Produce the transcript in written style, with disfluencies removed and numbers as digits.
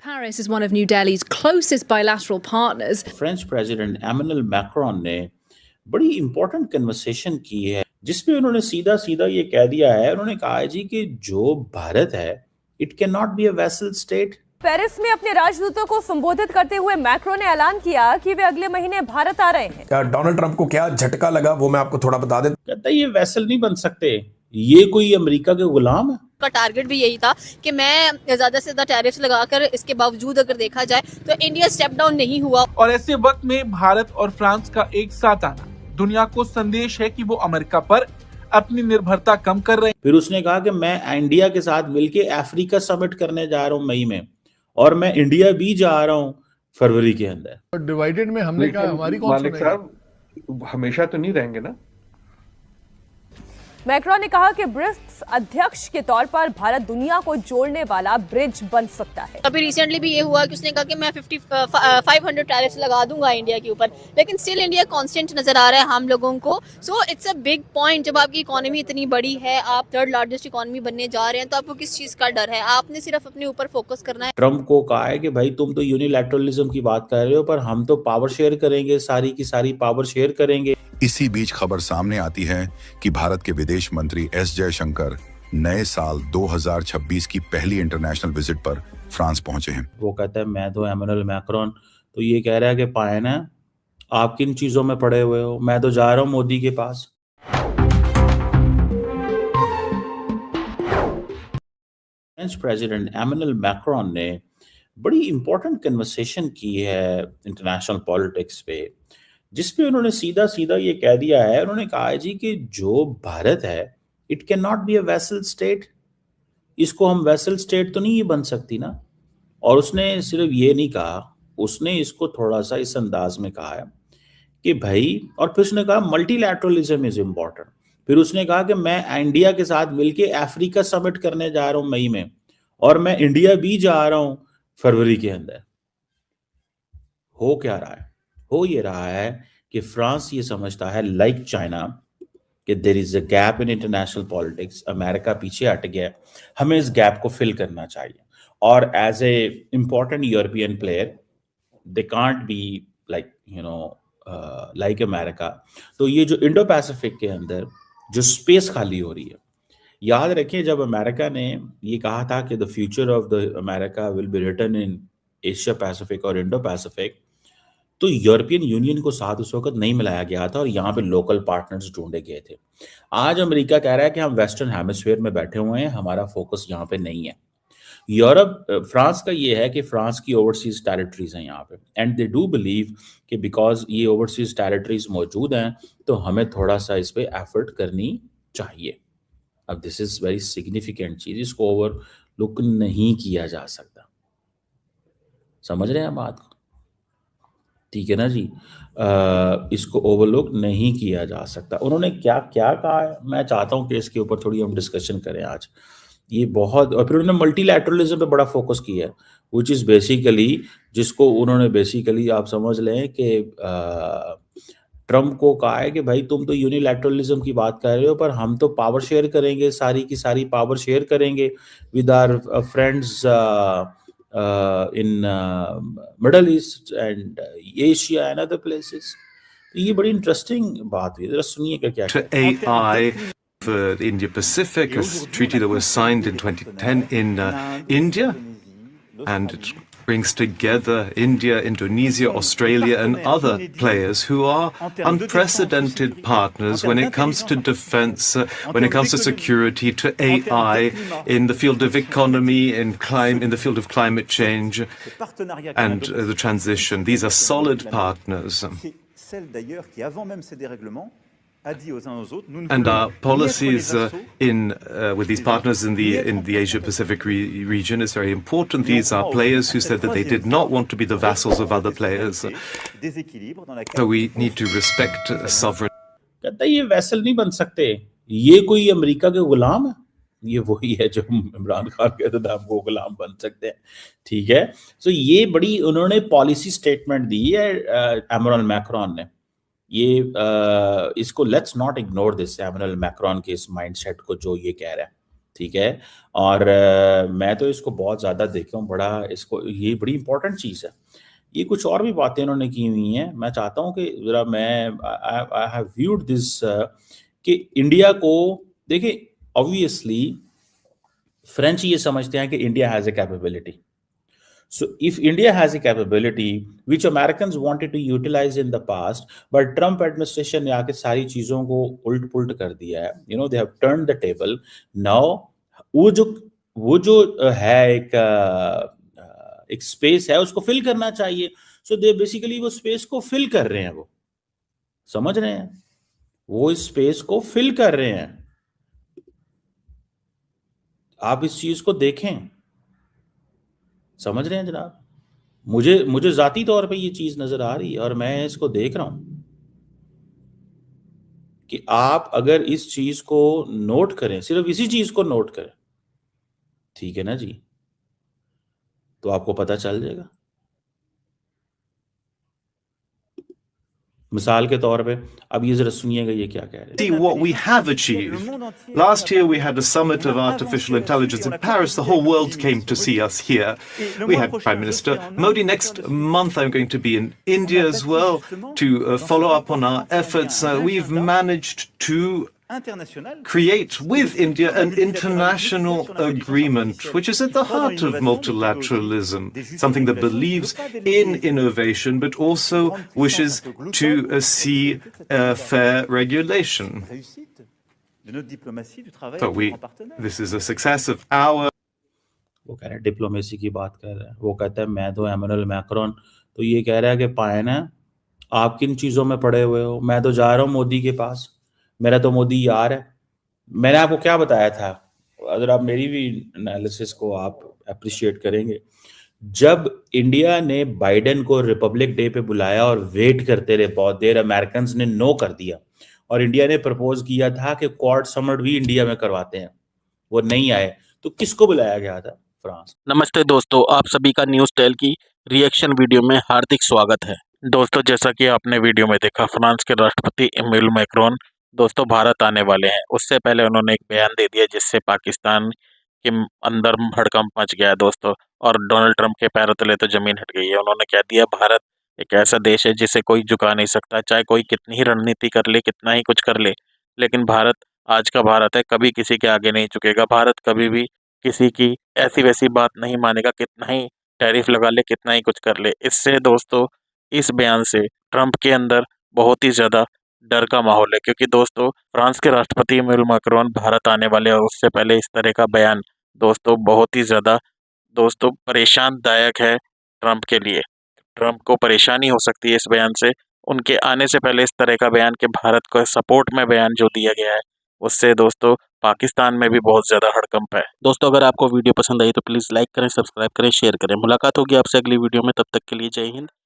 Paris is one of New Delhi's closest bilateral partners. French president Emmanuel Macron ने बड़ी important conversation की है जिसमें उन्होंने सीधा सीधा ये कह दिया है, उन्होंने कहा है जी कि जो भारत है it can not be a vessel state. Paris में अपने राजदूतों को संबोधित करते हुए मैक्रो ने ऐलान किया कि वे अगले महीने भारत आ रहे हैं। डोनाल्ड ट्रंप को क्या झटका लगा वो मैं आपको थोड़ा बता देता। कहता है ये वेसल नहीं बन सकते, ये कोई अमेरिका के गुलाम है। का टारगेट भी यही था कि मैं ज्यादा से ज्यादा टैरिफ्स लगाकर, इसके बावजूद अगर देखा जाए तो इंडिया स्टेप डाउन नहीं हुआ। और ऐसे वक्त में भारत और फ्रांस का एक साथ आना दुनिया को संदेश है कि वो अमेरिका पर अपनी निर्भरता कम कर रहे हैं। फिर उसने कहा कि मैं इंडिया के साथ मिलके अफ्रीका समिट करने जा रहा हूँ मई में, और मैं इंडिया भी जा रहा हूँ फरवरी के अंदर। डिवाइडेड में हमने कहा हमारी कौन मालिक साहब हमेशा तो नहीं रहेंगे ना। मैक्रो ने कहा कि ब्रिक्स अध्यक्ष के तौर पर भारत दुनिया को जोड़ने वाला ब्रिज बन सकता है। अभी रिसेंटली भी ये हुआ कि उसने कहा कि मैं 500 टैरिफ्स लगा दूंगा इंडिया के ऊपर, लेकिन स्टिल इंडिया कांस्टेंट नजर आ रहा है हम लोगों को। So it's a big point. जब आपकी इकोनॉमी इतनी बड़ी है, आप थर्ड लार्जेस्ट इकोनॉमी बनने जा रहे हैं, तो आपको किस चीज का डर है? आपने सिर्फ अपने ऊपर फोकस करना है। ट्रंप को कहा है कि भाई तुम तो यूनिलैटरलिज्म की बात कर रहे हो, पर हम तो पावर शेयर करेंगे, सारी की सारी पावर शेयर करेंगे। इसी बीच खबर सामने आती है कि भारत के विदेश मंत्री एस जयशंकर नए साल 2026 की पहली इंटरनेशनल विजिट पर फ्रांस पहुंचे हैं। वो कहता है मैं तो एमेनुअल मैक्रोन तो ये कह रहा है कि पायन है, आप किन चीजों में पड़े हुए हो, मैं तो जा रहा हूं मोदी के पास। फ्रेंच प्रेसिडेंट एमेनुअल मैक्रोन ने बड़ी इंपॉर्टेंट कन्वर्सेशन की है इंटरनेशनल पॉलिटिक्स पे, जिसपे उन्होंने सीधा सीधा ये कह दिया है, उन्होंने कहा है जी कि जो भारत है it can not be a vessel state, इसको हम वेसल स्टेट तो नहीं ये बन सकती ना। और उसने सिर्फ ये नहीं कहा, उसने इसको थोड़ा सा इस अंदाज में कहा है कि भाई, और फिर उसने कहा मल्टीलैटरलिज्म इज इम्पॉर्टेंट। फिर उसने कहा कि मैं इंडिया के साथ मिलके अफ्रीका समिट करने जा रहा हूं मई में, और मैं इंडिया भी जा रहा हूं फरवरी के अंदर। हो क्या रहा है? हो ये रहा है कि फ्रांस ये समझता है लाइक चाइना कि there is a gap in international politics, America पीछे हट गया, हमें इस गैप को फिल करना चाहिए। और as a important European player they can't be like like America. तो ये जो इंडो पैसिफिक के अंदर जो स्पेस खाली हो रही है, याद रखिए जब अमेरिका ने ये कहा था कि the future of the America will be written in Asia Pacific और इंडो पैसिफिक, तो यूरोपियन यूनियन को साथ उस वक्त नहीं मिलाया गया था और यहाँ पे लोकल पार्टनर्स ढूंढे गए थे। आज अमेरिका कह रहा है कि हम वेस्टर्न हेमिस्फीयर में बैठे हुए हैं, हमारा फोकस यहाँ पे नहीं है। फ्रांस का ये है कि फ्रांस की ओवरसीज टेरिटरीज हैं यहाँ पे, एंड दे डू बिलीव कि बिकॉज ये ओवरसीज टेरिटरीज मौजूद हैं तो हमें थोड़ा सा इस पे एफर्ट करनी चाहिए। अब दिस इज वेरी सिग्निफिकेंट चीज, इसको ओवरलुक नहीं किया जा सकता। समझ रहे हैं बात को? ठीक है ना जी। इसको ओवरलुक नहीं किया जा सकता। उन्होंने क्या क्या कहा है, मैं चाहता हूं कि इसके ऊपर थोड़ी हम डिस्कशन करें आज। ये बहुत, और फिर उन्होंने मल्टीलैटरलिज्म पे बड़ा फोकस किया है, विच इज बेसिकली, जिसको उन्होंने बेसिकली आप समझ लें कि ट्रंप को कहा है कि भाई तुम तो यूनिलैटरलिज्म की बात कर रहे हो, पर हम तो पावर शेयर करेंगे, सारी की सारी पावर शेयर करेंगे with our friends in Middle East and Asia and other places. ये बड़ी इंटरेस्टिंग बात हुई, जरा सुनिएगा क्या to AI for the India Pacific, a treaty that was signed in 2010 in India, and it brings together India, Indonesia, Australia and other players who are unprecedented partners when it comes to defense, when it comes to security, to AI, in the field of economy, in the field of climate change and the transition. These are solid partners. And our policies with these partners in the Asia Pacific region is very important. These are players who said that they did not want to be the vassals of other players. So we need to respect sovereignty. कहता है ये vessel नहीं बन सकते, ये कोई America के गुलाम है। ये वही है जो इमरान खान कहते थे हम वो गुलाम बन सकते हैं। ठीक है, तो ये बड़ी उन्होंने पॉलिसी स्टेटमेंट दी है एमेनुअल मैक्रोन ने। ये इसको let's not ignore this, Emmanuel Macron के इस माइंडसेट को जो ये कह रहा है। ठीक है। और मैं तो इसको बहुत ज़्यादा देखता हूँ, बड़ा इसको, ये बड़ी इंपॉर्टेंट चीज़ है। ये कुछ और भी बातें उन्होंने की हुई हैं। मैं चाहता हूँ कि ज़रा मैं आई हैव व्यूड दिस कि इंडिया को देखिए, ऑब्वियसली फ्रेंच ये समझते हैं कि India has a capability. So if India has a capability which Americans wanted to utilize in the past, but Trump administration ने आके सारी चीजों को उल्ट पुल्ट कर दिया है, they have turned the table. Now वो जो है एक स्पेस है, उसको फिल करना चाहिए। सो दे बेसिकली वो स्पेस को फिल कर रहे हैं, वो समझ रहे हैं, वो इस स्पेस को फिल कर रहे हैं। आप इस चीज को देखें, समझ रहे हैं जनाब। मुझे जाती तौर पे ये चीज नजर आ रही है और मैं इसको देख रहा हूं कि आप अगर इस चीज को नोट करें, सिर्फ इसी चीज को नोट करें, ठीक है ना जी, तो आपको पता चल जाएगा। मिसाल के तौर पे अब ये जरा सुनिएगा ये क्या कह रहे हैं। See what we have achieved. Last year we had a summit of artificial intelligence in Paris. The whole world came to see us here. We had Prime Minister Modi. Next month I'm going to be in India as well to follow up on our efforts. We've managed to create with India an international agreement which is at the heart of multilateralism, something that believes in innovation but also wishes to see fair regulation. But this is a success of our. वो कह रहे हैं diplomacy की बात कर रहे हैं, वो कहता है मैं तो एमैनुअल मैक्रोन, तो ये कह रहा है कि पायन है, आप किन चीज़ों में पड़े हुए हो, मैं तो जा रहा हूँ मोदी के पास, मेरा तो मोदी यार है। मैंने आपको क्या बताया था, अगर आप मेरी भी एनालिसिस को आप अप्रिशिएट करेंगे, जब इंडिया ने बाइडेन को रिपब्लिक डे पे बुलाया और वेट करते रहे बहुत देर, अमेरिकन ने नो कर दिया और इंडिया ने प्रपोज किया था कि क्वाड समिट भी इंडिया में करवाते हैं, वो नहीं आए, तो किसको बुलाया गया था? फ्रांस। नमस्ते दोस्तों, आप सभी का न्यूज़ टेल की रिएक्शन वीडियो में हार्दिक स्वागत है। दोस्तों, जैसा कि आपने वीडियो में देखा, फ्रांस के राष्ट्रपति इमैनुअल मैक्रोन दोस्तों भारत आने वाले हैं। उससे पहले उन्होंने एक बयान दे दिया जिससे पाकिस्तान के अंदर हड़कंप मच गया है दोस्तों, और डोनाल्ड ट्रंप के पैरों तले तो जमीन हट गई है। उन्होंने कह दिया भारत एक ऐसा देश है जिसे कोई झुका नहीं सकता, चाहे कोई कितनी ही रणनीति कर ले, कितना ही कुछ कर ले, लेकिन भारत आज का भारत है, कभी किसी के आगे नहीं झुकेगा। भारत कभी भी किसी की ऐसी वैसी बात नहीं मानेगा, कितना ही टैरिफ लगा ले, कितना ही कुछ कर ले। इससे दोस्तों, इस बयान से ट्रंप के अंदर बहुत ही ज़्यादा डर का माहौल है, क्योंकि दोस्तों फ्रांस के राष्ट्रपति इमैनुअल मैक्रोन भारत आने वाले, और उससे पहले इस तरह का बयान दोस्तों बहुत ही ज़्यादा दोस्तों परेशानदायक है ट्रंप के लिए। ट्रंप को परेशानी हो सकती है इस बयान से। उनके आने से पहले इस तरह का बयान कि भारत को सपोर्ट में बयान जो दिया गया है, उससे दोस्तों पाकिस्तान में भी बहुत ज़्यादा हड़कंप है। दोस्तों, अगर आपको वीडियो पसंद आई तो प्लीज़ लाइक करें, सब्सक्राइब करें, शेयर करें। मुलाकात होगी आपसे अगली वीडियो में, तब तक के लिए जय हिंद,